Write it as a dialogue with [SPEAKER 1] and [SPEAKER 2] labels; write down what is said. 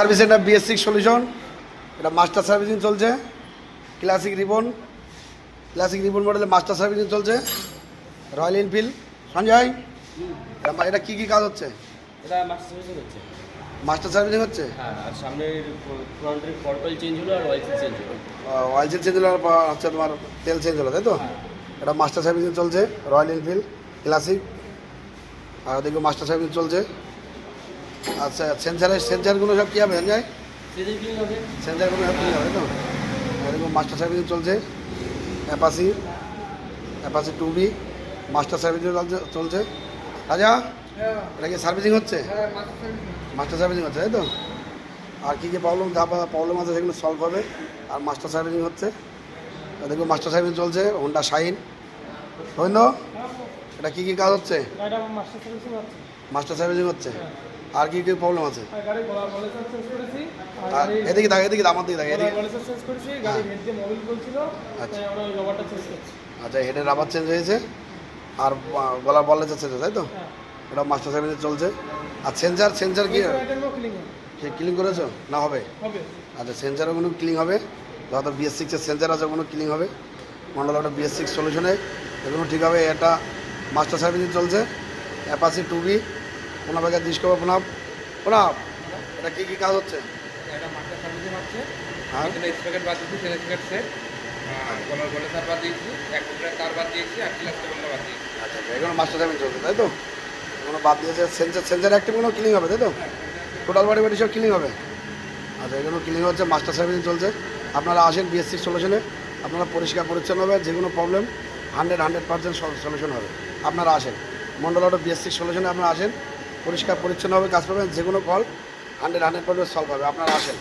[SPEAKER 1] Service এটা BS6 solution, এটা master servicing চলছে। ক্লাসিক রিবন মডেলের মাস্টার সার্ভিসিং চলছে। Royal Enfield. সঞ্জয়, এটা কী কী কাজ হচ্ছে?
[SPEAKER 2] এটা মাস্টার সার্ভিসিং হচ্ছে।
[SPEAKER 1] মাস্টার সার্ভিসিং হচ্ছে।
[SPEAKER 2] হ্যাঁ, আর সামনের ফ্রন্টের ফটল চেঞ্জ হলো আর অয়েল চেঞ্জ হলো।
[SPEAKER 1] অয়েল চেঞ্জ হলো আর হচ্ছে তোমার তেল চেঞ্জ হলো, তাই তো? এটা মাস্টার সার্ভিসিং চলছে। রয়্যাল এনফিল্ড ক্লাসিক, আর ওদিকে মাস্টার সার্ভিসিং চলছে। আচ্ছা, সেন্সারগুলো সব কী হবে সঞ্জয়?
[SPEAKER 2] সেদিন ক্লিন হবে।
[SPEAKER 1] সেন্সারগুলো সব কী হবে, তাই তো? এরকম মাস্টার সার্ভিসিং চলছে। অ্যাপাসি 2B মাস্টার সার্ভিসিং চলছে। রাজা, এটা কি সার্ভিসিং হচ্ছে? মাস্টার সার্ভিসিং হচ্ছে, তাই তো? আর কী কী প্রবলেম আছে সেগুলো সলভ হবে। আর মাস্টার সার্ভিসিং হচ্ছে। দেখুন মাস্টার সার্ভিসিং চলছে। Honda Shine. রবীন্দ্র, এটা কী কী কাজ হচ্ছে? মাস্টার সার্ভিসিং হচ্ছে। আর কী কী প্রবলেম আছে? আর এদিকে থাকে, এদিকে আমার দিকে থাকে, এদিকে। আচ্ছা, হেডের রাবার চেঞ্জ হয়েছে আর গলার বল চেঞ্জ হয়েছে, তাই তো? এটা মাস্টার সার্ভিসিং চলছে। আর সেন্সার কি ক্লিন করেছো না হবে? আচ্ছা, সেন্সারও কোনো ক্লিন হবে। যত BS6-এর সেন্সার আছে ওগুলো ক্লিন হবে। মন্ডল একটা BS6 সলিউশনে এগুলো ঠিক হবে। এটা মাস্টার সার্ভিসিং চলছে। অ্যাপাসি 2B পুনাবাগের ডিসকভার পুনাব। এটা কী কী কাজ হচ্ছে?
[SPEAKER 3] এটা মাস্টার সার্ভিসিং হচ্ছে।
[SPEAKER 1] হ্যাঁ,
[SPEAKER 3] এখানে স্পকেট বাদ দিয়েছি, স্পকেট সেট, গলার বলে তার বাদ দিয়েছি, এক ফুটের তার বাদ দিয়েছি, আর ক্লাস টেবিলটা বাদ দিয়েছি।
[SPEAKER 1] আচ্ছা, এগুলো মাস্টার সার্ভিসিং চলছে, তাই তো? এগুলো বাদ দিয়েছে। সেন্সার অ্যাক্টিভগুলো ক্লিন হবে, তাই তো? টোটাল বাড়ি সব ক্লিন হবে। আচ্ছা, এগুলো ক্লিন হচ্ছে, মাস্টার সার্ভিসিং চলছে। আপনারা আসেন BS6 সলিউশনে, আপনারা পরিষ্কার পরিচ্ছন্ন হবে। যে কোনো প্রবলেম 100% সলিউশন হবে। আপনারা আসেন মন্ডল অটো BS6 সলিউশনে, আপনারা আসেন, পরিষ্কার পরিচ্ছন্ন হবে, কাজ পাবেন। যে কোনো কল 100% সলভ হবে। আপনারা আসেন।